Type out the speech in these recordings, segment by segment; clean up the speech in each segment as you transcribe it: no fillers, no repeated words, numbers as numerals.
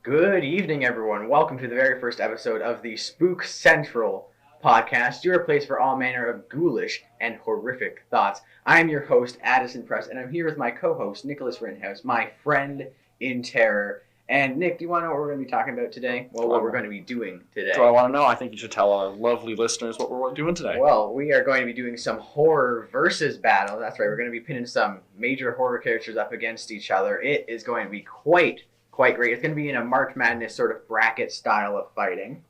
Good evening, everyone. Welcome to the very first episode of the Spook Central Podcast, your place for all manner of ghoulish and horrific thoughts. I am your host, Addison Press, and I'm here with my co-host, Nicholas Rittenhouse, my friend in terror. And Nick, do you want to know what we're going to be talking about today? Well, what we're going to be doing today. Do I want to know? I think you should tell our lovely listeners what we're doing today. Well, we are going to be doing some horror versus battle. That's right. We're going to be pinning some major horror characters up against each other. It is going to be quite great. It's going to be in a March Madness sort of bracket style of fighting.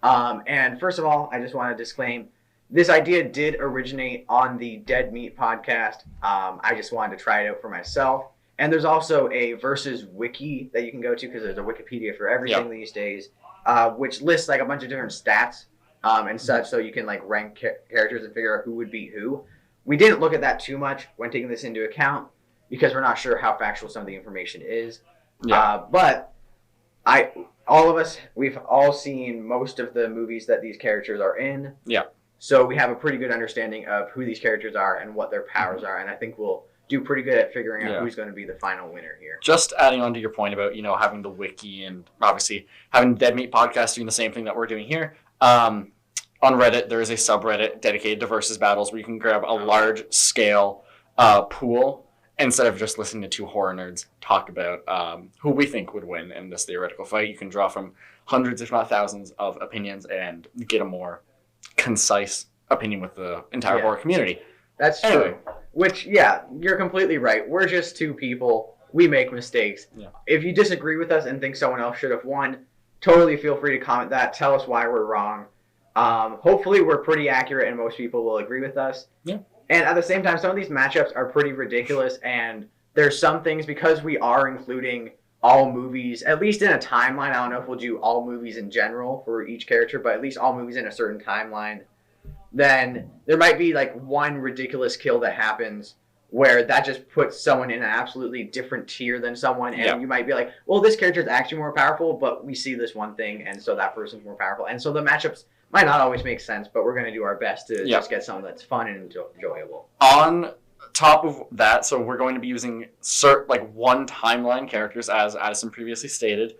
And first of all, I just want to disclaim, this idea did originate on the Dead Meat podcast. I just wanted to try it out for myself. And there's also a versus wiki that you can go to, because there's a Wikipedia for everything these days, which lists like a bunch of different stats and such, so you can like rank characters and figure out who would beat who. We didn't look at that too much when taking this into account, because we're not sure how factual some of the information is. But we've all seen most of the movies that these characters are in. Yeah. So we have a pretty good understanding of who these characters are and what their powers are, and I think we'll do pretty good at figuring out who's going to be the final winner here. Just adding on to your point about, having the wiki and obviously having Dead Meat Podcast doing the same thing that we're doing here. On Reddit, there is a subreddit dedicated to versus battles where you can grab a large scale pool instead of just listening to two horror nerds talk about who we think would win in this theoretical fight. You can draw from hundreds, if not thousands, of opinions and get a more concise opinion with the entire horror community. That's true. Which, you're completely right. We're just two people. We make mistakes. Yeah. If you disagree with us and think someone else should have won, totally feel free to comment that. Tell us why we're wrong. Hopefully we're pretty accurate and most people will agree with us. Yeah. And at the same time, some of these matchups are pretty ridiculous, and there's some things, because we are including all movies, at least in a timeline. I don't know if we'll do all movies in general for each character, but at least all movies in a certain timeline. Then there might be like one ridiculous kill that happens where that just puts someone in an absolutely different tier than someone, and you might be like, well, this character is actually more powerful, but we see this one thing, and so that person's more powerful. And so the matchups might not always make sense, but we're going to do our best to just get something that's fun and enjoyable. On top of that, so we're going to be using one timeline characters, as Addison previously stated.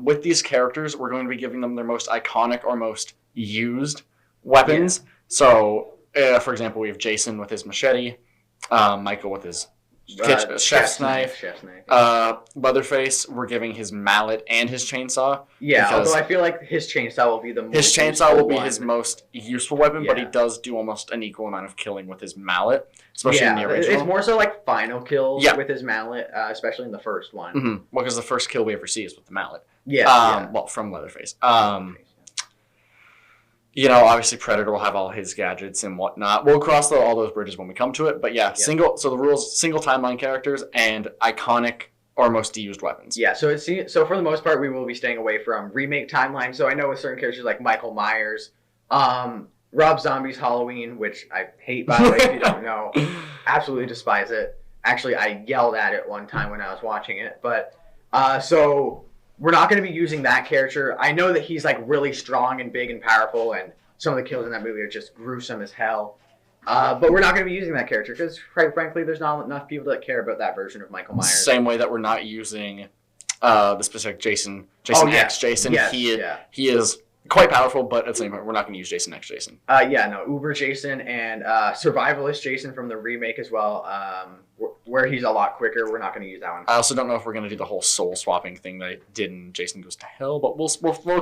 With these characters, we're going to be giving them their most iconic or most used weapons. Yeah. So, for example, we have Jason with his machete, Michael with his chef's knife. Leatherface, we're giving his mallet and his chainsaw. Yeah, although I feel like his chainsaw will be the most useful. His chainsaw will be his most useful weapon, but he does do almost an equal amount of killing with his mallet, especially in the original. It's more so like final kills with his mallet, especially in the first one. Mm-hmm. Well, because the first kill we ever see is with the mallet. Well, from Leatherface. Obviously Predator will have all his gadgets and whatnot. We'll cross all those bridges when we come to it. But so the rules, single timeline characters and iconic or most used weapons. Yeah, so for the most part, we will be staying away from remake timeline. So I know with certain characters like Michael Myers, Rob Zombie's Halloween, which I hate, by the way, if you don't know. Absolutely despise it. Actually, I yelled at it one time when I was watching it. But, so we're not going to be using that character. I know that he's like really strong and big and powerful, and some of the kills in that movie are just gruesome as hell. But we're not going to be using that character because, quite frankly, there's not enough people that care about that version of Michael Myers. Same way that we're not using the specific Jason X Jason. Yes, he is quite powerful, but at the same time, we're not going to use Jason X Jason. Uber Jason and Survivalist Jason from the remake as well. Where he's a lot quicker, we're not going to use that one. I also don't know if we're going to do the whole soul swapping thing that I did in Jason Goes to Hell, but we'll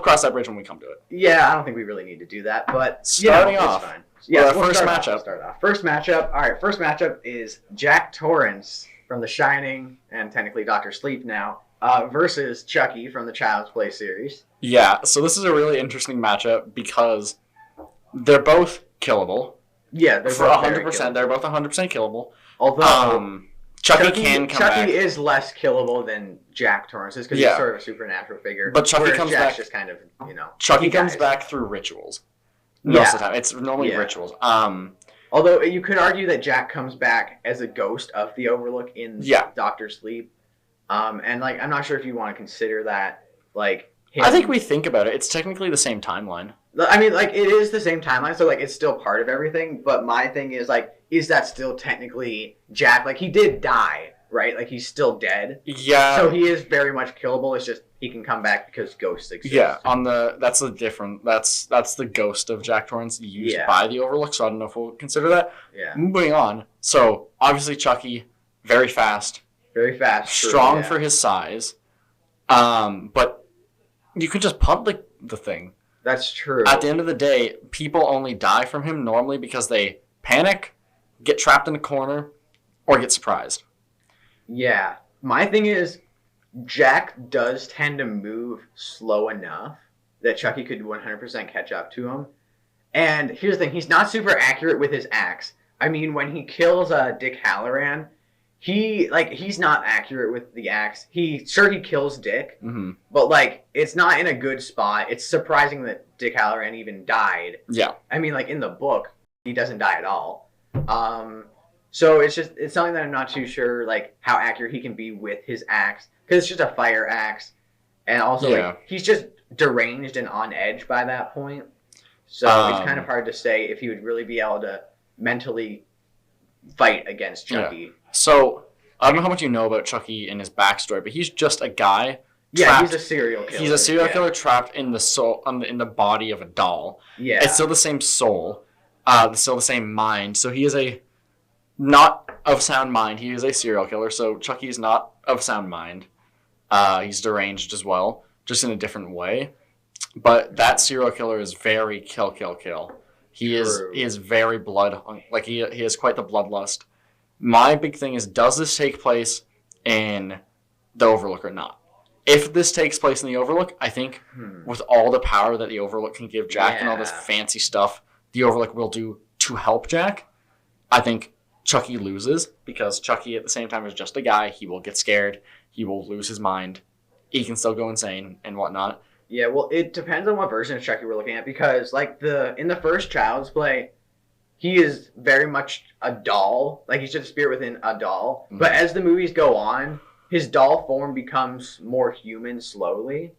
cross that bridge when we come to it. Yeah, I don't think we really need to do that, but starting off, it's fine. Yeah, first matchup. First matchup. All right, first matchup is Jack Torrance from The Shining and technically Dr. Sleep now versus Chucky from the Child's Play series. Yeah, so this is a really interesting matchup because they're both killable. Yeah, they're for 100%. They're both 100% killable. Although Chucky can come back. Chucky is less killable than Jack Torrance is because he's sort of a supernatural figure. But Chucky comes Jack's back. Just kind of, Chucky comes back through rituals. Most of the time, it's normally rituals. Although you could argue that Jack comes back as a ghost of the Overlook in Dr. Sleep. And I'm not sure if you want to consider that him. I think we think about it. It's technically the same timeline. I mean, it is the same timeline, so it's still part of everything. But my thing is is that still technically Jack? He did die, right? Like, he's still dead. Yeah. So he is very much killable. It's just he can come back because ghosts exist. Yeah, that's the ghost of Jack Torrance used by the Overlook, so I don't know if we'll consider that. Yeah. Moving on. So, obviously Chucky, very fast. Very fast. Strong for his size. But you could just punt the thing. That's true. At the end of the day, people only die from him normally because they panic, get trapped in a corner, or get surprised. Yeah. My thing is, Jack does tend to move slow enough that Chucky could 100% catch up to him. And here's the thing, he's not super accurate with his axe. I mean, when he kills Dick Halloran, he's not accurate with the axe. He kills Dick, but it's not in a good spot. It's surprising that Dick Halloran even died. Yeah. I mean, in the book, he doesn't die at all. So it's something that I'm not too sure how accurate he can be with his axe, because it's just a fire axe, and also he's just deranged and on edge by that point. So it's kind of hard to say if he would really be able to mentally fight against Chucky. Yeah. So I don't know how much you know about Chucky and his backstory, but he's just a guy. Yeah, he's a serial killer. He's a serial killer trapped in the soul, in the body of a doll. Yeah, it's still the same soul, still the same mind. So he is not of sound mind. He is a serial killer. So Chucky is not of sound mind. He's deranged as well, just in a different way. But that serial killer is very kill. He is very blood. He has quite the bloodlust. My big thing is, does this take place in the Overlook or not? If this takes place in the Overlook, I think with all the power that the Overlook can give Jack and all this fancy stuff the Overlook will do to help Jack, I think Chucky loses, because Chucky at the same time is just a guy. He will get scared. He will lose his mind. He can still go insane and whatnot. Yeah, well, it depends on what version of Chucky we're looking at, because in the first Child's Play, he is very much a doll. He's just a spirit within a doll. Mm-hmm. But as the movies go on, his doll form becomes more human slowly,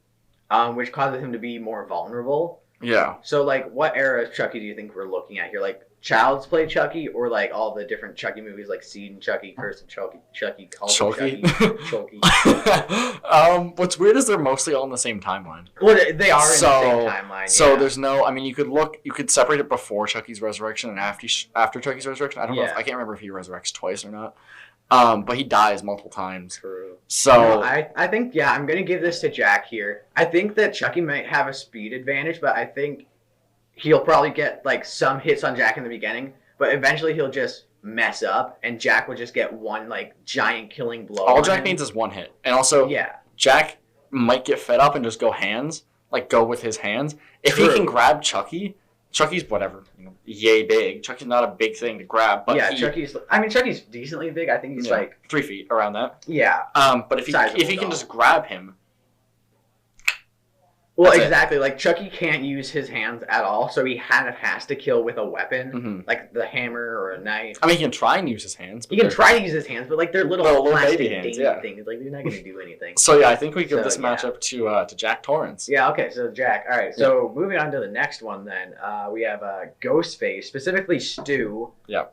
which causes him to be more vulnerable. Yeah. So, what era of Chucky do you think we're looking at here? Child's Play Chucky, or all the different Chucky movies, Seed and Chucky, Curse and Chucky, Call of Chucky. What's weird is they're mostly all in the same timeline. Well, they are in the same timeline. So there's no. I mean, you could separate it before Chucky's resurrection and after Chucky's resurrection. I don't know. I can't remember if he resurrects twice or not. But he dies multiple times. True. So I think I'm gonna give this to Jack here. I think that Chucky might have a speed advantage, but I think he'll probably get some hits on Jack in the beginning, but eventually he'll just mess up, and Jack will just get one giant killing blow. All Jack needs is one hit, and also Jack might get fed up and just go hands, go with his hands. If he can grab Chucky, Chucky's whatever, yay big. Chucky's not a big thing to grab, but Chucky's decently big. I think he's 3 feet around that. Yeah. But if he can just grab him. Well, exactly. Chucky can't use his hands at all, so he has to kill with a weapon, the hammer or a knife. I mean, he can try and use his hands. He can try to use his hands, but they're little plastic baby hands, things. They're not going to do anything. So I think we give this matchup to Jack Torrance. Yeah. Okay. So Jack. All right. So moving on to the next one, then we have Ghostface, specifically Stu. Yeah.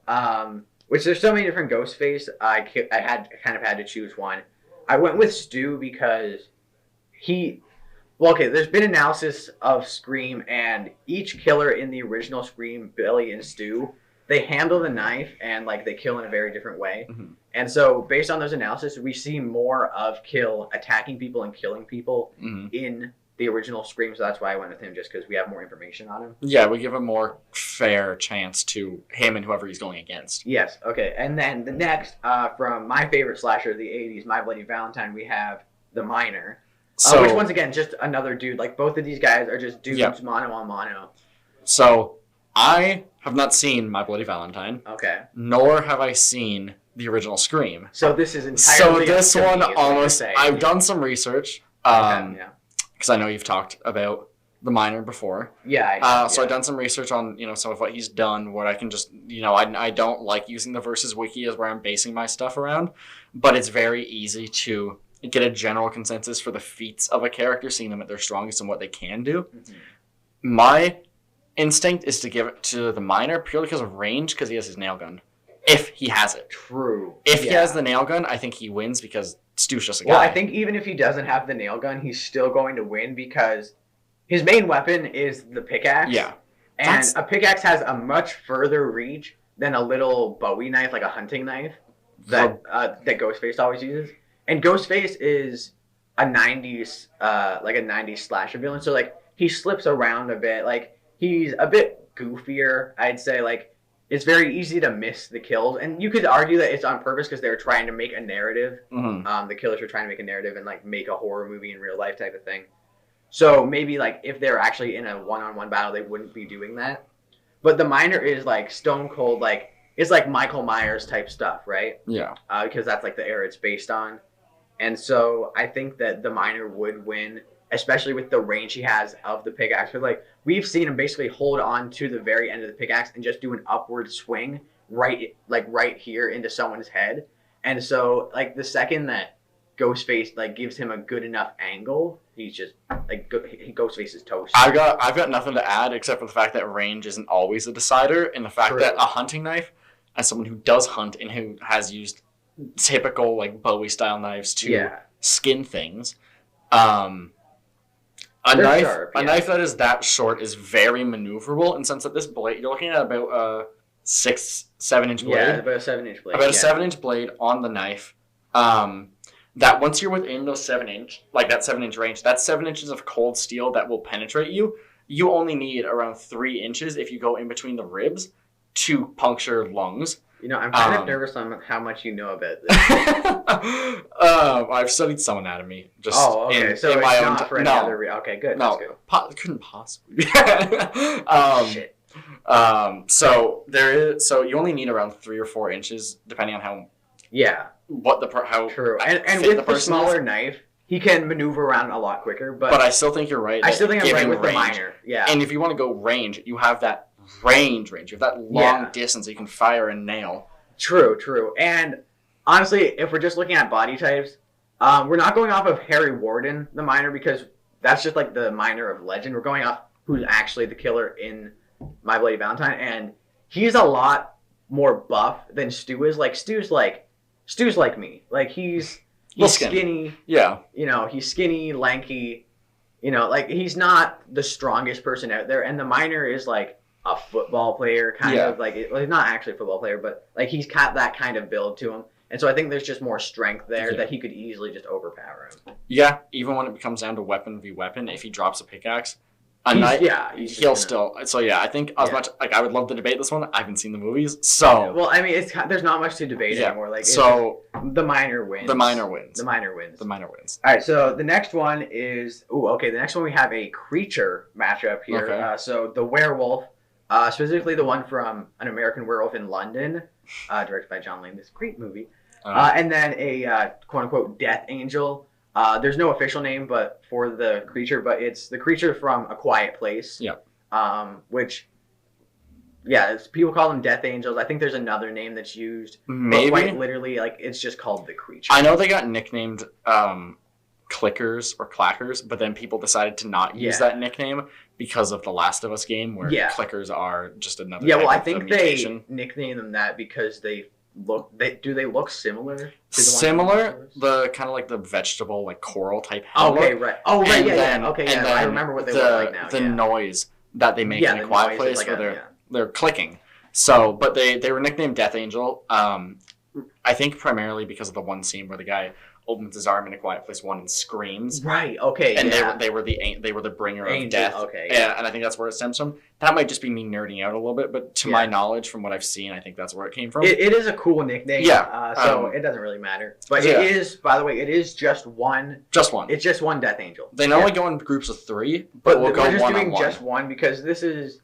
Which there's so many different Ghostface. I had to choose one. I went with Stu because Well, okay, there's been analysis of Scream, and each killer in the original Scream, Billy and Stu, they handle the knife and they kill in a very different way. Mm-hmm. And so based on those analysis, we see more of Kill attacking people and killing people in the original Scream, so that's why I went with him, just because we have more information on him. Yeah, we give a more fair chance to him and whoever he's going against. Yes, okay. And then the next, from my favorite slasher of the 80s, My Bloody Valentine, we have The Miner. Which, once again, just another dude. Both of these guys are just dudes, mono on mono. So, I have not seen My Bloody Valentine. Okay. Nor have I seen the original Scream. So, this is entirely I've done some research. Because I know you've talked about The Miner before. Yeah. So I've done some research on, some of what he's done, where I can just, I don't like using the Versus Wiki as where I'm basing my stuff around. But it's very easy to get a general consensus for the feats of a character, seeing them at their strongest and what they can do. Mm-hmm. My instinct is to give it to the Miner purely because of range, because he has his nail gun. If he has it. True. If he has the nail gun, I think he wins because Stu's just a guy. Well, I think even if he doesn't have the nail gun, he's still going to win because his main weapon is the pickaxe. Yeah. And a pickaxe has a much further reach than a little Bowie knife, like a hunting knife, that Ghostface always uses. And Ghostface is a 90s slasher villain. So, like, he slips around a bit. Like, he's a bit goofier, I'd say. Like, it's very easy to miss the kills. And you could argue that it's on purpose because they're trying to make a narrative. Mm-hmm. The killers are trying to make a narrative and, like, make a horror movie in real life type of thing. So maybe, like, if they're actually in a one-on-one battle, they wouldn't be doing that. But the Miner is, like, stone cold, like, it's like Michael Myers type stuff, right? Yeah. Because that's, like, the era it's based on. And so I think that the Miner would win, especially with the range he has of the pickaxe. Because, like, we've seen him basically hold on to the very end of the pickaxe and just do an upward swing right here into someone's head. And so, like, the second that Ghostface, like, gives him a good enough angle, he's just, like, Ghostface is toast. I've got nothing to add except for the fact that range isn't always a decider, and the fact that a hunting knife, as someone who does hunt and who has used typical, like, Bowie style knives to skin things, a knife that is that short is very maneuverable in the sense that this blade, you're looking at about a 6-7 inch blade. Yeah, about a 7-inch blade. About a 7-inch blade on the knife. That once you're within those 7-inch, like that 7-inch range, that's 7 inches of cold steel that will penetrate you. You only need around 3 inches if you go in between the ribs to puncture lungs. You know, I'm kind of nervous on how much you know about this. I've studied some anatomy. Okay. So in it's my not own for any other okay, good. No, that's good. Couldn't possibly be. Shit. So there is. So you only need around 3 or 4 inches, depending on how. Yeah. How true. And with the smaller knife, he can maneuver around a lot quicker. But I still think you're right. I still think I'm right with range, the Miner. Yeah. And if you want to go range, you have that range. You have that long distance that you can fire and nail. True. And honestly, if we're just looking at body types, we're not going off of Harry Warden, the Miner, because that's just like the Miner of legend. We're going off who's actually the killer in My Bloody Valentine, and he's a lot more buff than Stu is. Like Stu's like me. Like he's skinny. Yeah. You know, he's skinny, lanky. You know, like he's not the strongest person out there, and the Miner is like a football player, kind of like, well, he's not actually a football player, but like he's got that kind of build to him. And so I think there's just more strength there that he could easily just overpower him. Yeah, even when it bemes down to weapon v weapon, if he drops a pickaxe, he'll still. So yeah, I think as much like I would love to debate this one. I haven't seen the movies, so well, I mean, there's not much to debate anymore. Like so, the Miner wins. The Miner wins. The Miner wins. The Miner wins. All right, so the next one is the next one we have a creature matchup here. Okay. So the werewolf. Specifically the one from An American Werewolf in London, directed by John Lane. This great movie. And then a quote-unquote death angel. There's no official name but for the creature, but it's the creature from A Quiet Place. Yeah. Which, people call them death angels. I think there's another name that's used. Maybe. But quite literally, like, it's just called the creature. I know they got nicknamed clickers or clackers, but then people decided to not use that nickname because of the Last of Us game where clickers are just another type I of think mutation. They nicknamed them that because they look similar to the similar the kind of like the vegetable like coral type right I remember what they look like now. The noise that they make in A Quiet Place like where they're clicking. So but they were nicknamed Death Angel, I think primarily because of the one scene where the guy opens his arm in A Quiet Place 1 and screams. Right. Okay. And they were the bringer of death. Okay. Yeah. And I think that's where it stems from. That might just be me nerding out a little bit, but to my knowledge, from what I've seen, I think that's where it came from. It is a cool nickname. Yeah. So it doesn't really matter. But it is, by the way, it is just one. Just one. It's just one Death Angel. They normally go in groups of 3, but we'll go one on one. We're just doing just one because this is.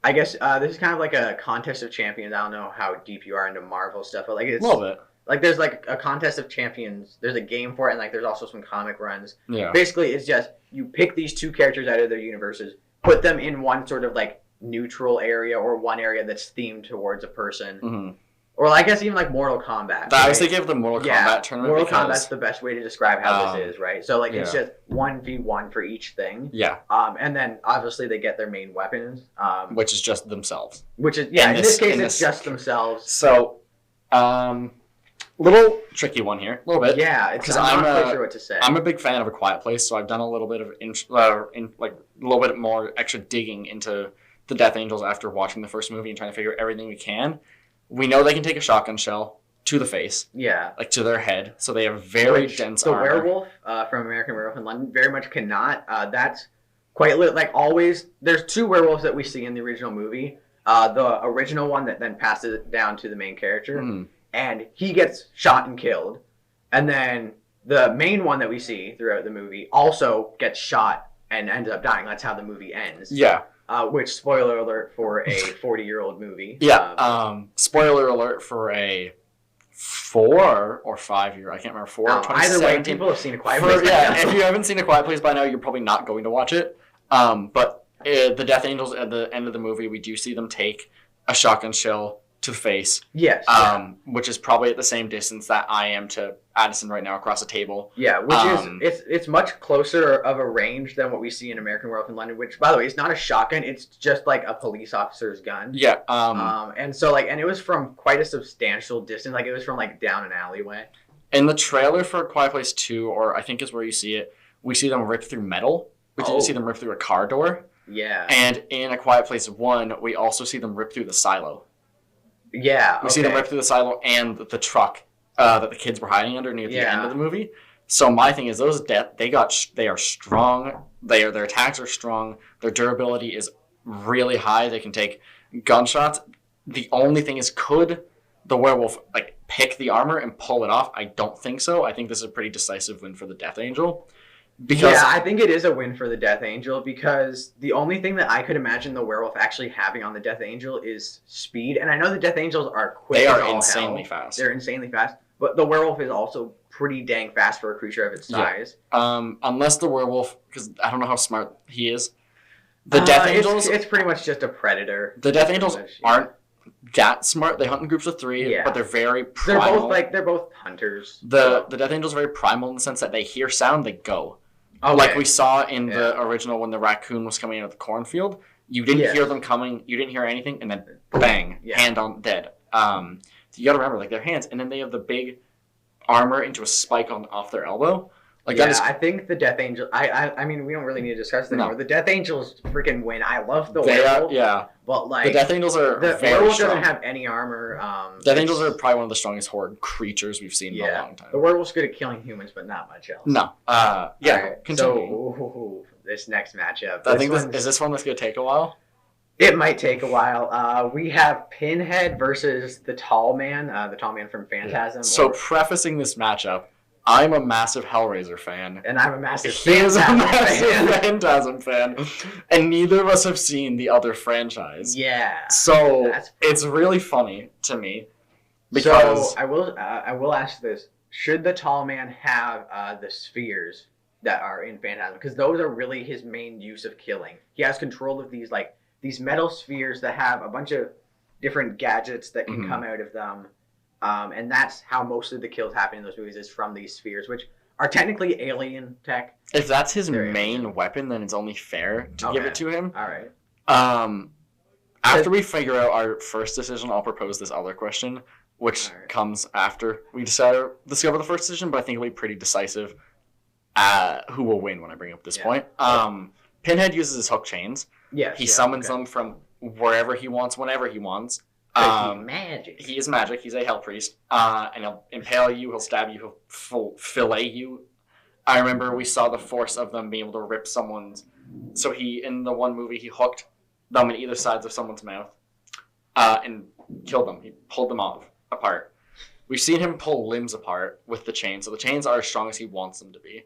I guess this is kind of like a contest of champions. I don't know how deep you are into Marvel stuff, but like it's a little bit. Like there's like a contest of champions. There's a game for it, and like there's also some comic runs. Yeah. Basically, it's just you pick these 2 characters out of their universes, put them in one sort of like neutral area or one area that's themed towards a person. Mm-hmm. Or I guess even like Mortal Kombat. I was thinking of the Mortal Kombat tournament. Mortal Kombat's the best way to describe how this is, right? So like it's just 1v1 for each thing. Yeah. And then obviously they get their main weapons. Which is just themselves. Which is in this case it's just themselves. So Little tricky one here, a little bit. Yeah, because I'm not quite sure what to say. I'm a big fan of A Quiet Place, so I've done a little bit of a little bit more extra digging into the Death Angels after watching the first movie and trying to figure out everything we can. We know they can take a shotgun shell to the face. Yeah. Like to their head. So they have very dense armor. The werewolf from American Werewolf in London very much cannot. That's quite like always. There's two werewolves that we see in the original movie. The original one that then passes it down to the main character. And he gets shot and killed. And then the main one that we see throughout the movie also gets shot and ends up dying. That's how the movie ends. Yeah. Which, spoiler alert for a 40-year-old movie. Yeah. Spoiler alert for a 4 or 5 year. I can't remember. 4. Either way, people have seen A Quiet Place. Yeah. If you haven't seen A Quiet Place by now, you're probably not going to watch it. But the Death Angels at the end of the movie, we do see them take a shotgun shell to the face. Yes. Which is probably at the same distance that I am to Addison right now across the table. Yeah, which it's much closer of a range than what we see in American Werewolf in London, which, by the way, is not a shotgun. It's just like a police officer's gun. Yeah. And so and it was from quite a substantial distance. Like it was from down an alleyway. In the trailer for A Quiet Place 2, or I think is where you see it, we see them rip through metal. We see them rip through a car door. Yeah. And in A Quiet Place 1, we also see them rip through the silo. Yeah, we see them rip through the silo and the truck that the kids were hiding under near the end of the movie. So my thing is, those they are strong. Their attacks are strong. Their durability is really high. They can take gunshots. The only thing is, could the werewolf pick the armor and pull it off? I don't think so. I think this is a pretty decisive win for the Death Angel. Yeah, I think it is a win for the Death Angel because the only thing that I could imagine the werewolf actually having on the Death Angel is speed. And I know the Death Angels are quick. They are insanely fast. They're insanely fast. But the werewolf is also pretty dang fast for a creature of its size. Yeah. Unless the werewolf, because I don't know how smart he is. The Death Angels... It's pretty much just a predator. The Death Angels aren't that smart. They hunt in groups of 3, but they're very primal. They're both hunters. The Death Angels are very primal in the sense that they hear sound, they go. Okay. Like we saw in the original when the raccoon was coming out of the cornfield. You didn't hear them coming. You didn't hear anything. And then bang, hand on dead. So you got to remember, their hands. And then they have the big armor into a spike off their elbow. I think the Death Angel... I mean, we don't really need to discuss it anymore. The Death Angels freaking win. I love the werewolf. But the Death Angels are the very werewolf strong. doesn't have any armor. Death Angels are probably one of the strongest horde creatures we've seen in a long time. The werewolf's good at killing humans, but not much else. No. Right, so this next matchup. Is this one that's going to take a while? It might take a while. We have Pinhead versus the Tall Man from Phantasm. So prefacing this matchup, I'm a massive Hellraiser fan. And I'm a massive Phantasm fan. And neither of us have seen the other franchise. Yeah. So it's really funny to me. Because so I will ask this. Should the Tall Man have the spheres that are in Phantasm? Because those are really his main use of killing. He has control of these metal spheres that have a bunch of different gadgets that can come out of them. And that's how most of the kills happen in those movies is from these spheres, which are technically alien tech. If that's his main weapon, then it's only fair to give it to him. All right. After we figure out our first decision, I'll propose this other question, which comes after we discover the first decision, but I think it'll be pretty decisive who will win when I bring up this point. Pinhead uses his hook chains. He summons them from wherever he wants, whenever he wants. He's magic. He is magic. He's a hell priest. And he'll impale you, he'll stab you, he'll fillet you. I remember we saw the force of them being able to rip someone's... So in the one movie, he hooked them in either sides of someone's mouth and killed them. He pulled them apart. We've seen him pull limbs apart with the chains. So the chains are as strong as he wants them to be.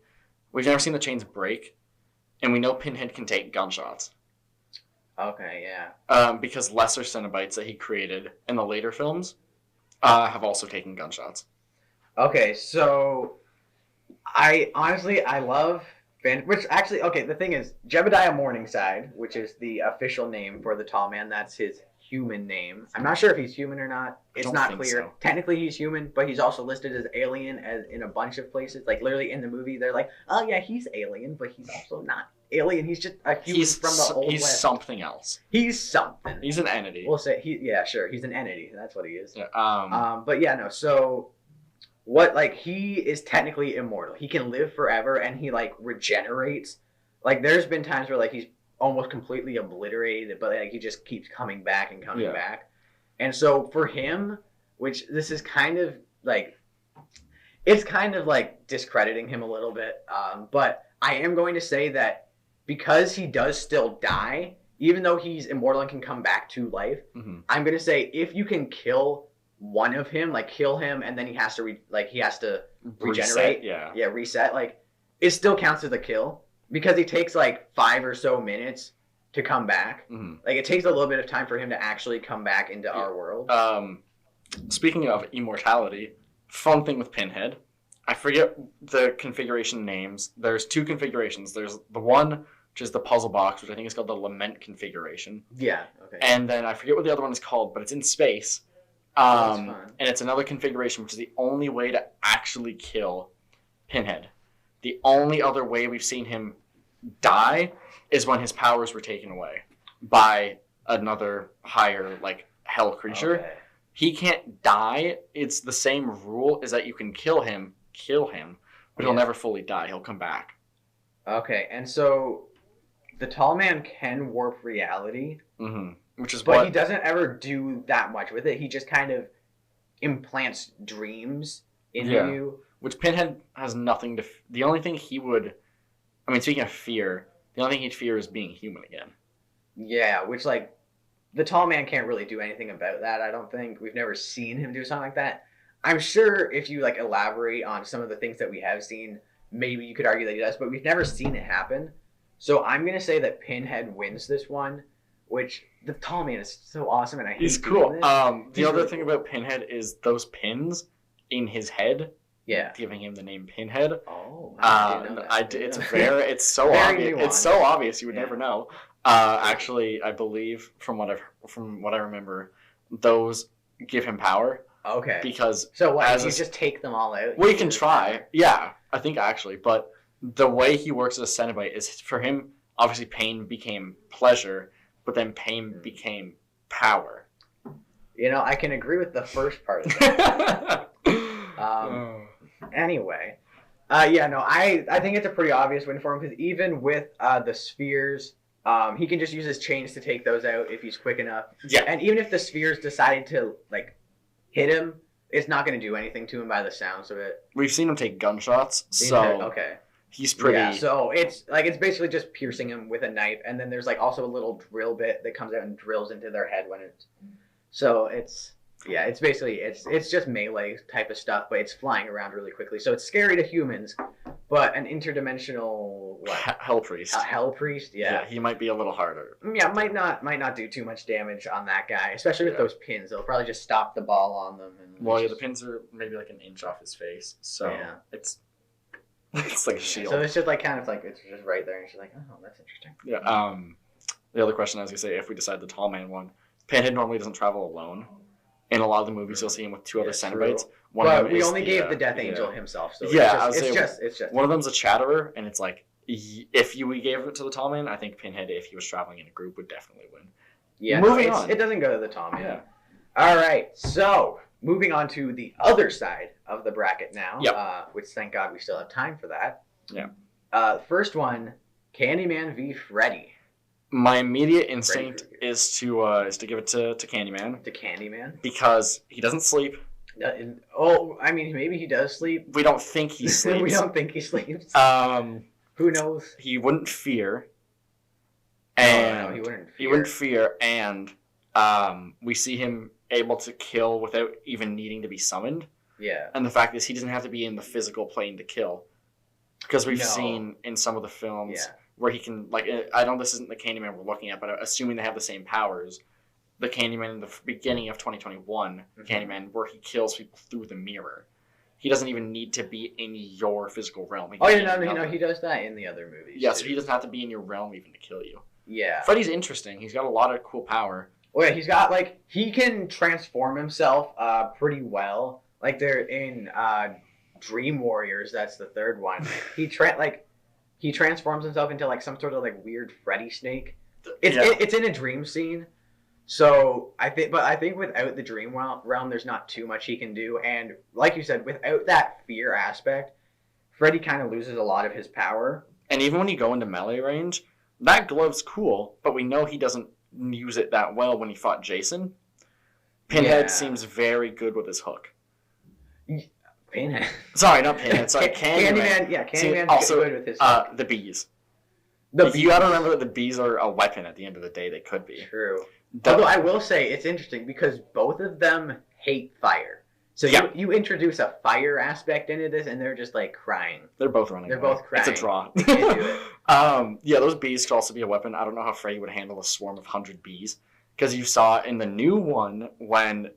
We've never seen the chains break. And we know Pinhead can take gunshots. Okay, yeah. Because lesser Cenobites that he created in the later films have also taken gunshots. Okay, so I love the thing is Jebediah Morningside, which is the official name for the Tall Man. That's his human name. I'm not sure if he's human or not. It's not clear. So. Technically, he's human, but he's also listed as alien as in a bunch of places. Like, literally in the movie, they're like, oh, yeah, he's alien, but he's also not alien. He's just a human from the Old West. He's something else. He's something. He's an entity. We'll say, yeah, sure. He's an entity. That's what he is. Yeah, but yeah, no, so... What, like, he is technically immortal. He can live forever, and he, like, regenerates. Like, there's been times where, like, he's almost completely obliterated, but, like, he just keeps coming back and coming back. And so, for him, which this is kind of, like, it's kind of, like, discrediting him a little bit. But I am going to say that because he does still die, even though he's immortal and can come back to life, I'm going to say if you can kill... one of him, like kill him, and then he has to regenerate. Reset. Like it still counts as a kill because he takes like 5 or so minutes to come back. Like it takes a little bit of time for him to actually come back into our world. Speaking of immortality, fun thing with Pinhead, I forget the configuration names. There's 2 configurations. There's the one which is the puzzle box, which I think is called the Lament configuration. Yeah. Okay. And then I forget what the other one is called, but it's in space. And it's another configuration, which is the only way to actually kill Pinhead. The only other way we've seen him die is when his powers were taken away by another higher, like, hell creature. Okay. He can't die. It's the same rule, is that you can kill him, but he'll never fully die. He'll come back. Okay, and so the Tall Man can warp reality. But he doesn't ever do that much with it. He just kind of implants dreams into you. Which Pinhead has nothing to... The only thing he would... I mean, speaking of fear, the only thing he'd fear is being human again. Yeah, which, like, the Tall Man can't really do anything about that, I don't think. We've never seen him do something like that. I'm sure if you, like, elaborate on some of the things that we have seen, maybe you could argue that he does, but we've never seen it happen. So I'm going to say that Pinhead wins this one. Which the Tall Man is so awesome, and I hate he's cool. The other thing about Pinhead is those pins in his head. Yeah, giving him the name Pinhead. Oh, it's so obvious. It's so obvious you would never know. Actually, I believe from what I remember, those give him power. Okay. Because so what? You just take them all out. Well, you can try. Yeah, I think actually, but the way he works as a Cenobite is for him. Obviously, pain became pleasure. But then pain became power. You know, I can agree with the first part of that. Anyway. I think it's a pretty obvious win for him because even with the spheres, he can just use his chains to take those out if he's quick enough. Yeah. And even if the spheres decided to, like, hit him, it's not going to do anything to him by the sounds of it. We've seen him take gunshots, so... Okay. He's pretty... Yeah, so it's basically just piercing him with a knife, and then there's like also a little drill bit that comes out and drills into their head when it's... So it's basically, it's just melee type of stuff, but it's flying around really quickly. So it's scary to humans, but an interdimensional... Hell Priest. Hell Priest, yeah. He might be a little harder. Yeah, might not do too much damage on that guy, especially with those pins. They'll probably just stop the ball on them. And the pins are maybe like an inch off his face, so it's like a shield. So it's just like kind of like it's just right there, and she's like, oh, that's interesting. Yeah. The other question I was gonna say, if we decide the Tall Man won, Pinhead normally doesn't travel alone. In a lot of the movies, you'll see him with 2 other Cenobites. But we only gave the Death Angel himself, so it's just one of them's a Chatterer, and it's like if we gave it to the Tall Man, I think Pinhead, if he was traveling in a group, would definitely win. Yeah, moving on. It doesn't go to the Tall Man. Yeah. All right, so moving on to the other side of the bracket now, which thank God we still have time for that. Yeah. First one, Candyman v. Freddy. My immediate instinct is to give it to Candyman. To Candyman? Because he doesn't sleep. I mean, maybe he does sleep. We don't think he sleeps. We don't think he sleeps. Who knows? He wouldn't fear. And no, he wouldn't fear. He wouldn't fear, and we see him able to kill without even needing to be summoned. Yeah. And the fact is, he doesn't have to be in the physical plane to kill. Because we've seen in some of the films where he can, like, I know this isn't the Candyman we're looking at, but assuming they have the same powers, the Candyman in the beginning of 2021, Candyman, where he kills people through the mirror. He doesn't even need to be in your physical realm. He does that in the other movies. Yeah, so he doesn't have to be in your realm even to kill you. Yeah. Freddy's interesting. He's got a lot of cool power. Well, yeah, he's got like he can transform himself pretty well. Like they're in Dream Warriors. That's the third one. He transforms himself into like some sort of like weird Freddy snake. It's in a dream scene. So I think without the dream realm, there's not too much he can do. And like you said, without that fear aspect, Freddy kind of loses a lot of his power. And even when you go into melee range, that glove's cool, but we know he doesn't use it that well when he fought Jason. Pinhead seems very good with his hook. Pinhead. Sorry, not Pinhead. Sorry, Candyman. Yeah, Candyman's also good with his hook. The bees. You gotta remember that the bees are a weapon at the end of the day. They could be. True. Although I will say it's interesting because both of them hate fire. So you introduce a fire aspect into this, and they're just like crying. They're both running. They're both crying. It's a draw. They can't do it. Those bees could also be a weapon. I don't know how Freddy would handle a swarm of 100 bees, because you saw in the new one when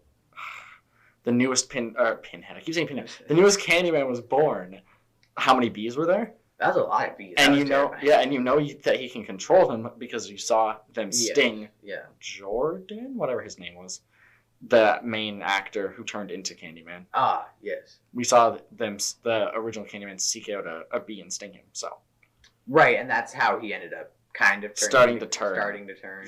the newest Pinhead. I keep saying Pinhead. The newest Candyman was born. How many bees were there? That's a lot of bees. And that he can control them because you saw them sting. Yeah. Jordan, whatever his name was, the main actor who turned into Candyman. Ah, yes. We saw the original Candyman, seek out a bee and sting him. So. Right, and that's how he ended up kind of starting to turn.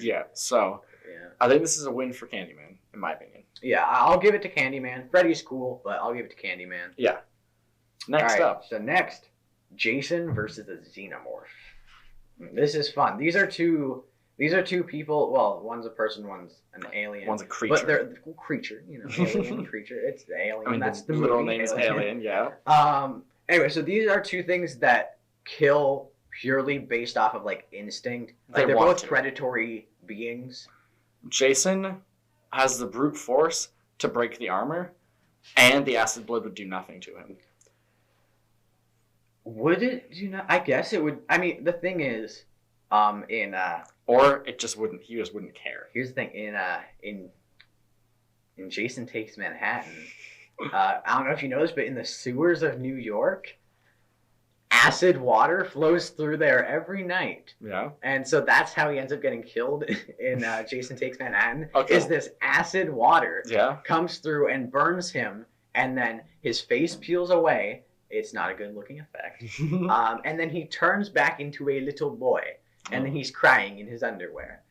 Yeah. So. Yeah. I think this is a win for Candyman, in my opinion. Yeah, I'll give it to Candyman. Freddy's cool, but I'll give it to Candyman. Yeah. Next up. So next. Jason versus the Xenomorph. This is fun. These are two people. Well, one's a person, one's an alien. One's a creature. But they're creature, alien creature. It's the alien. I mean, that's the literal movie name is Alien. Yeah. Anyway, so these are two things that kill purely based off of like instinct. Like they're both predatory beings. Jason has the brute force to break the armor, and the acid blood would do nothing to him. Would it do not? I guess it would. I mean, the thing is, or it just wouldn't. He just wouldn't care. Here's the thing: in Jason Takes Manhattan, I don't know if you know this, but in the sewers of New York, acid water flows through there every night. Yeah. And so that's how he ends up getting killed in Jason Takes Manhattan. Okay. Is this acid water comes through and burns him, and then his face peels away. It's not a good looking effect. And then he turns back into a little boy, and then he's crying in his underwear.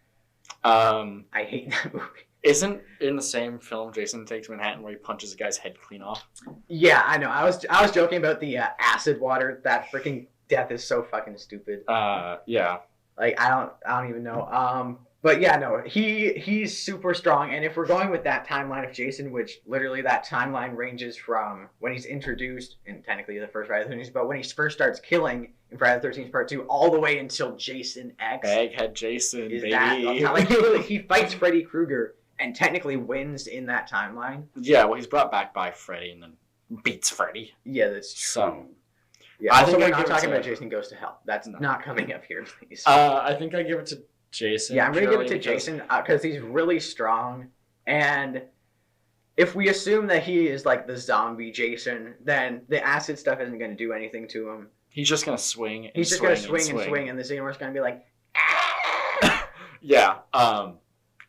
I hate that movie. Isn't in the same film Jason Takes Manhattan where he punches a guy's head clean off? Yeah, I know. I was joking about the acid water. That freaking death is so fucking stupid. Yeah. Like I don't even know. But yeah, no, he's super strong, and if we're going with that timeline of Jason, which literally that timeline ranges from when he's introduced, and technically the first Friday the 13th, but when he first starts killing in Friday the 13th Part 2, all the way until Jason X. Egghead Jason, baby. He fights Freddy Krueger and technically wins in that timeline. Yeah, well, he's brought back by Freddy and then beats Freddy. Yeah, that's true. So, yeah, also we're not talking about Jason Goes to Hell. That's not coming up here, please. I think I give it to Jason. Yeah, I'm going to give it to Jason because he's really strong. And if we assume that he is like the zombie Jason, then the acid stuff isn't going to do anything to him. He's just going to swing. He's just going to swing, and the Xenomorph's going to be like, ah! Yeah.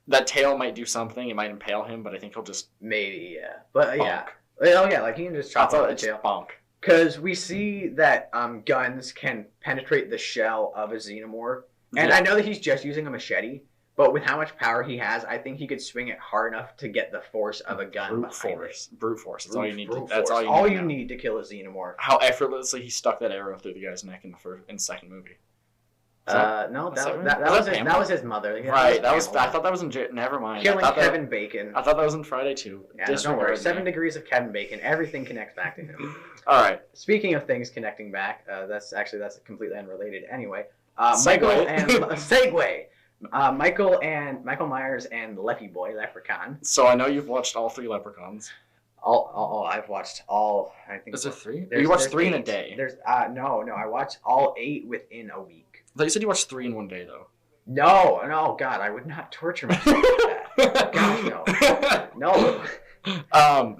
That tail might do something. It might impale him, but I think he'll just maybe, yeah. But bonk. Yeah. Oh, yeah, like he can just chop off the tail. Bonk. Because we see that guns can penetrate the shell of a Xenomorph. And I know that he's just using a machete, but with how much power he has, I think he could swing it hard enough to get the force of a gun. Brute force. That's all you need. That's all you need to kill a Xenomorph. How effortlessly he stuck that arrow through the guy's neck in the second movie. No, that was his mother. Yeah, right. I thought that was in. Never mind. Killing Kevin Bacon. I thought that was in Friday 2. Yeah, don't worry. 7 degrees of Kevin Bacon. Everything connects back to him. All right. Speaking of things connecting back, that's completely unrelated. Anyway. Michael Myers and Leffy Boy Leprechaun. So I know you've watched all 3 Leprechauns. I've watched all. I think. Is there 3? You watched 3 in a day. There's no. I watched all 8 within a week. I thought you said you watched 3 in one day though. No, God, I would not torture myself like that. Gosh, no.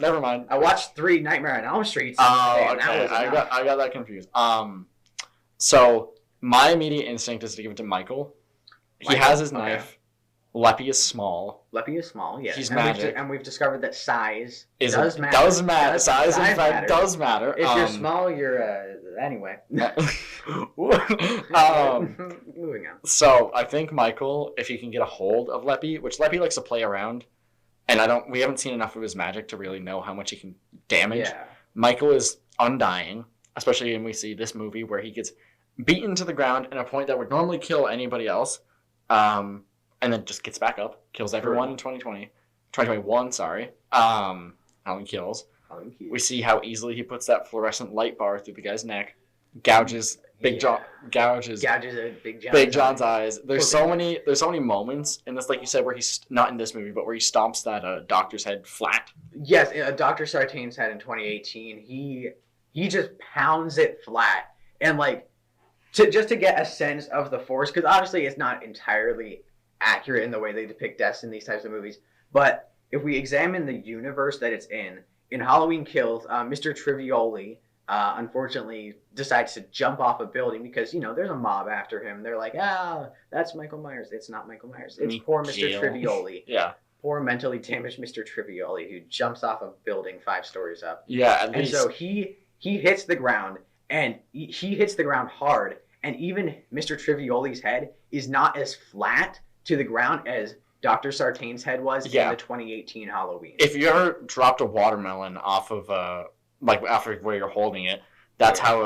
Never mind. I watched 3 Nightmare on Elm Street. Oh, okay. I got that confused. So my immediate instinct is to give it to Michael. He has his knife. Leppy is small. Leppy is small, yes. He's magic. And we've discovered that size does matter. Size, in fact, does matter. If you're small, you're... anyway. Moving on. So, I think Michael, if he can get a hold of Leppy, which Leppy likes to play around, and we haven't seen enough of his magic to really know how much he can damage. Yeah. Michael is undying, especially when we see this movie where he gets beaten to the ground at a point that would normally kill anybody else. And then just gets back up, kills everyone in 2021, sorry. Halloween Kills. We see how easily he puts that fluorescent light bar through the guy's neck, gouges Big John's eyes. There's so many moments in this, like you said, where he's not in this movie, but where he stomps that doctor's head flat. Yes, Dr. Sartain's head in 2018. He just pounds it flat, and like just to get a sense of the force, because obviously it's not entirely accurate in the way they depict deaths in these types of movies. But if we examine the universe that it's in Halloween Kills, Mr. Trivioli unfortunately decides to jump off a building because, there's a mob after him. They're like, that's Michael Myers. It's not Michael Myers. It's poor Mr. Trivioli. Yeah. Poor mentally damaged Mr. Trivioli who jumps off a building 5 stories up. Yeah, at least. And so he hits the ground, and he hits the ground hard, and even Mr. Trivioli's head is not as flat to the ground as Dr. Sartain's head was in the 2018 Halloween. If you ever dropped a watermelon off of after where you're holding it, that's how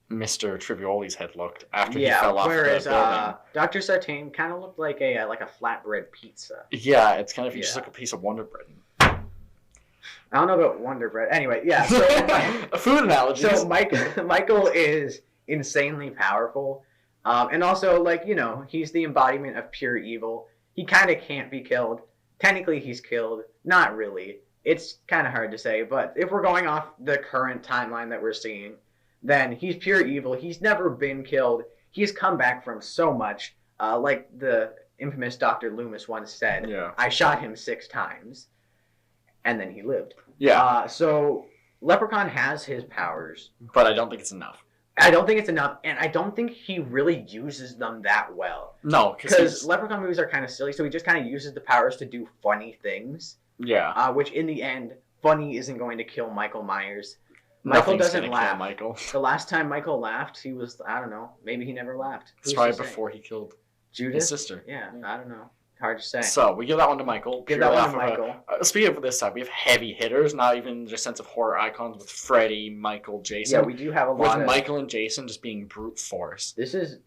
Mr. Trivioli's head looked after he fell off the building. Dr. Sartain kind of looked like a flatbread pizza. Yeah, it's kind of just like a piece of Wonder Bread. I don't know about Wonder Bread. Anyway, yeah. So food analogy. So Michael is insanely powerful. And also, he's the embodiment of pure evil. He kind of can't be killed. Technically, he's killed. Not really. It's kind of hard to say. But if we're going off the current timeline that we're seeing, then he's pure evil. He's never been killed. He's come back from so much. Like the infamous Dr. Loomis once said, I shot him 6 times. And then he lived. Yeah. So Leprechaun has his powers. But I don't think it's enough. I don't think it's enough, and I don't think he really uses them that well. No, because Leprechaun movies are kind of silly, so he just kind of uses the powers to do funny things. Yeah. Which, in the end, funny isn't going to kill Michael Myers. Michael doesn't laugh. Michael. The last time Michael laughed, he was, I don't know, maybe he never laughed. It's probably before he killed Judith? His sister. Yeah, I don't know. Hard to say. So, we give that one to Michael. Give that one to Michael. Speaking of this side, we have heavy hitters, not even just sense of horror icons with Freddy, Michael, Jason. Yeah, we do have a lot with Michael and Jason just being brute force. This is,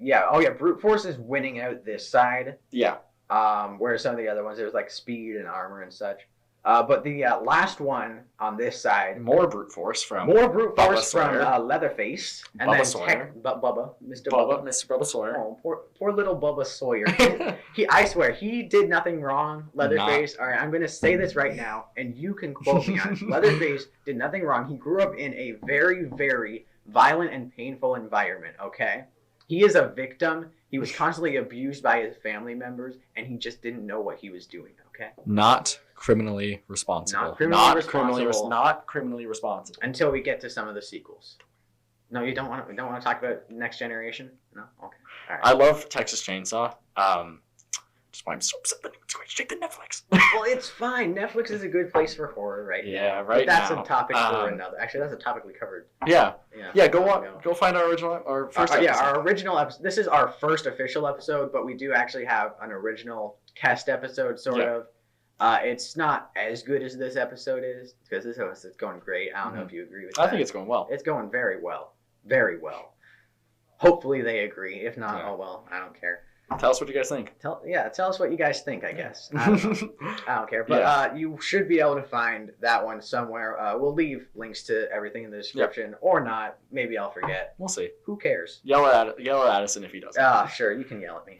brute force is winning out this side. Yeah. Whereas some of the other ones, there's like speed and armor and such. But the last one on this side, more brute force from Leatherface, and Bubba then Sawyer. Mr. Bubba Sawyer. Oh, poor little Bubba Sawyer. I swear, he did nothing wrong. Leatherface. All right, I'm gonna say this right now, and you can quote me on it. Leatherface did nothing wrong. He grew up in a very, very violent and painful environment. Okay, he is a victim. He was constantly abused by his family members, and he just didn't know what he was doing. Okay. Not criminally responsible. Not criminally responsible. Until we get to some of the sequels. No, you don't want to. We don't want to talk about Next Generation. No, okay. All right. I love Texas Chainsaw. Just why I'm so upset that it's going straight to Netflix. Well, it's fine. Netflix is a good place for horror right now. Yeah, right. But that's a topic for another. Actually, that's a topic we covered. Yeah. Go find our original or first episode. Yeah, our original episode. This is our first official episode, but we do actually have an original test episode, sort of. It's not as good as this episode is, because this episode is going great. I don't know if you agree with that. I think it's going well. It's going very well. Very well. Hopefully they agree. If not, oh well, I don't care. Tell us what you guys think. Tell us what you guys think, I guess. I don't know. I don't care. But you should be able to find that one somewhere. We'll leave links to everything in the description, or not. Maybe I'll forget. We'll see. Who cares? Yell at Addison if he doesn't. Sure, you can yell at me.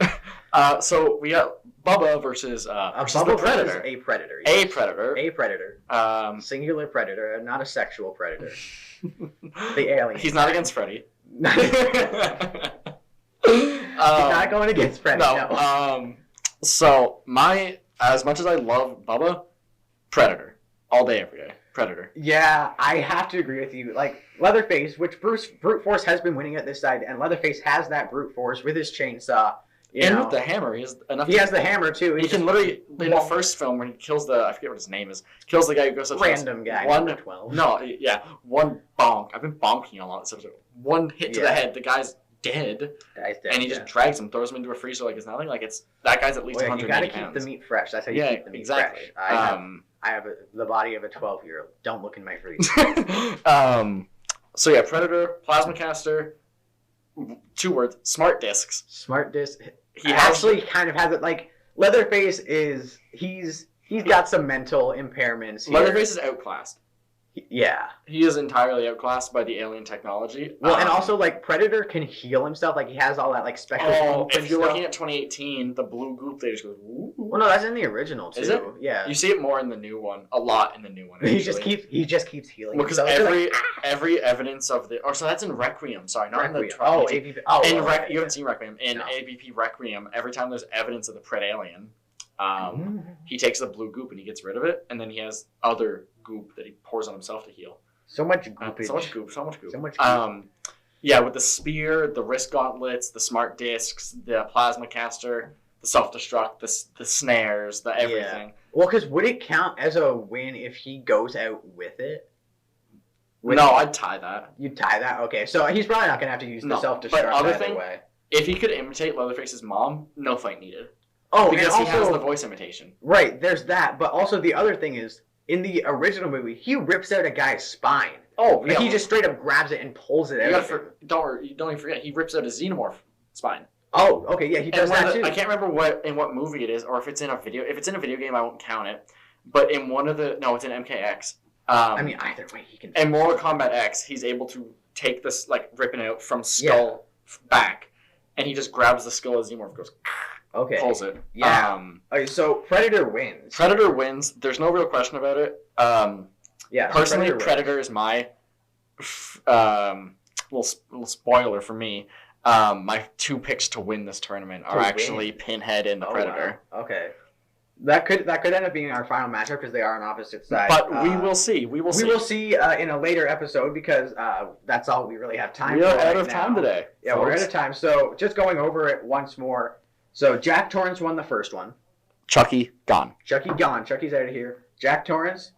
So we got Bubba versus Bubba the Predator. Versus a predator. Yes. A predator. Singular predator, not a sexual predator. The alien. He's not against Freddy. He's not going against Freddy. No. So as much as I love Bubba, Predator all day, every day. Predator. Yeah, I have to agree with you. Like Leatherface, which brute force has been winning at this side, and Leatherface has that brute force with his chainsaw. And with the hammer, he has enough. He has the hammer too. He can literally in the first film when he kills I forget what his name is. Kills the guy who goes up random guy. 12. No, yeah, one bonk. I've been bonking a lot this episode. One hit to the head, the guy's dead. And he just drags him, throws him into a freezer like it's nothing. Like that guy's at least 180 pounds. You gotta keep the meat fresh. That's how you keep the meat fresh. I have the body of a 12-year-old. Don't look in my freezer. So yeah, Predator, Plasma Caster, 2 words, smart discs. Smart disc. He actually kind of has it like Leatherface is he's got some mental impairments. Leatherface is outclassed. Yeah. He is entirely outclassed by the alien technology. Well, and also, like, Predator can heal himself. Like, he has all that, like, special goop if you're looking at 2018, the blue goop, they just go, ooh. Well, no, that's in the original, too. Is it? Yeah. You see it more in the new one. A lot in the new one, actually. He just keeps healing because every evidence of the... so that's in Requiem. Sorry, not Requiem. in the... AVP. You haven't seen Requiem. In AVP Requiem, every time there's evidence of the Pred alien... he takes the blue goop and he gets rid of it, and then he has other goop that he pours on himself to heal. So much goop. So much goop. Yeah, with the spear, the wrist gauntlets, the smart discs, the plasma caster, the self-destruct, the snares, the everything. Yeah. Well, because would it count as a win if he goes out with it? No, I'd tie that. You'd tie that? Okay, so he's probably not going to have to use the self-destruct but other either thing, way. If he could imitate Leatherface's mom, no fight needed. Oh, because and also, he has the voice imitation. Right, there's that. But also the other thing is, in the original movie, he rips out a guy's spine. Oh, yeah. Like he just straight up grabs it and pulls it out. Don't even forget, he rips out a xenomorph spine. Oh, okay, yeah, he does that too. I can't remember in what movie it is, or if it's in a video. If it's in a video game, I won't count it. But in one of the... No, it's in MKX. I mean, either way, he can... In Mortal Kombat X, he's able to take this, like, ripping out from skull back, and he just grabs the skull as xenomorph goes... Okay. Pulls it. Yeah. Okay, so Predator wins. Predator wins. There's no real question about it. Yeah. Personally, Predator is my little spoiler for me. My 2 picks to win this tournament are actually Pinhead and the Predator. Wow. Okay. That could end up being our final matchup because they are on opposite sides. But we will see. We will see in a later episode because that's all we really have time for. We are out of time today. Yeah, folks. We're out of time. So just going over it once more. So Jack Torrance won the first one. Chucky gone. Chucky's out of here. Jack Torrance.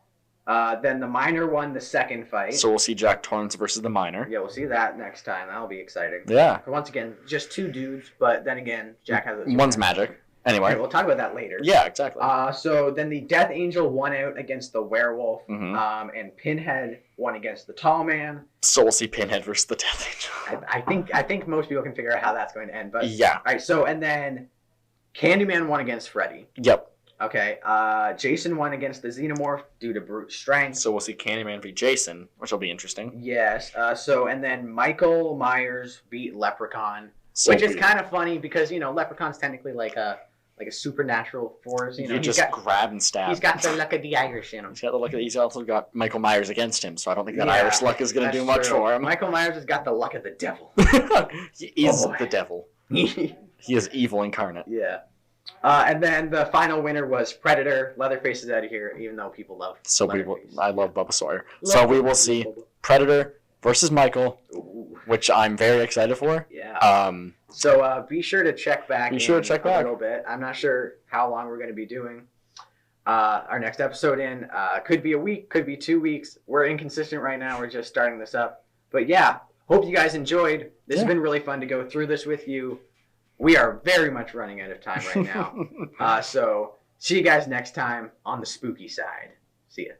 Then the Miner won the second fight. So we'll see Jack Torrance versus the Miner. Yeah, we'll see that next time. That'll be exciting. Yeah. Once again, just 2 dudes, but then again, Jack has... One's magic. Anyway. Okay, we'll talk about that later. Yeah, exactly. So then the Death Angel won out against the Werewolf, and Pinhead won against the Tall Man. So we'll see Pinhead versus the Death Angel. I think most people can figure out how that's going to end. But yeah. All right. So and then Candyman won against Freddy. Yep. Okay. Jason won against the Xenomorph due to brute strength. So we'll see Candyman v Jason, which will be interesting. Yes. So and then Michael Myers beat Leprechaun, which is kind of funny because Leprechaun's technically like a supernatural force. You just grab and stab. He's got the luck of the Irish in him. He's also got Michael Myers against him, so I don't think that Irish luck is going to do much for him. Michael Myers has got the luck of the devil. He is the devil. He is evil incarnate. Yeah. And then the final winner was Predator. Leatherface is out of here, even though people love Leatherface. I love Bubba Sawyer. So we will see Predator versus Michael, which I'm very excited for. Yeah. So be sure to check back. A little bit. I'm not sure how long we're going to be doing our next episode in. Could be a week, could be 2 weeks. We're inconsistent right now. We're just starting this up. But yeah, hope you guys enjoyed. This has been really fun to go through this with you. We are very much running out of time right now. So see you guys next time on the spooky side. See ya.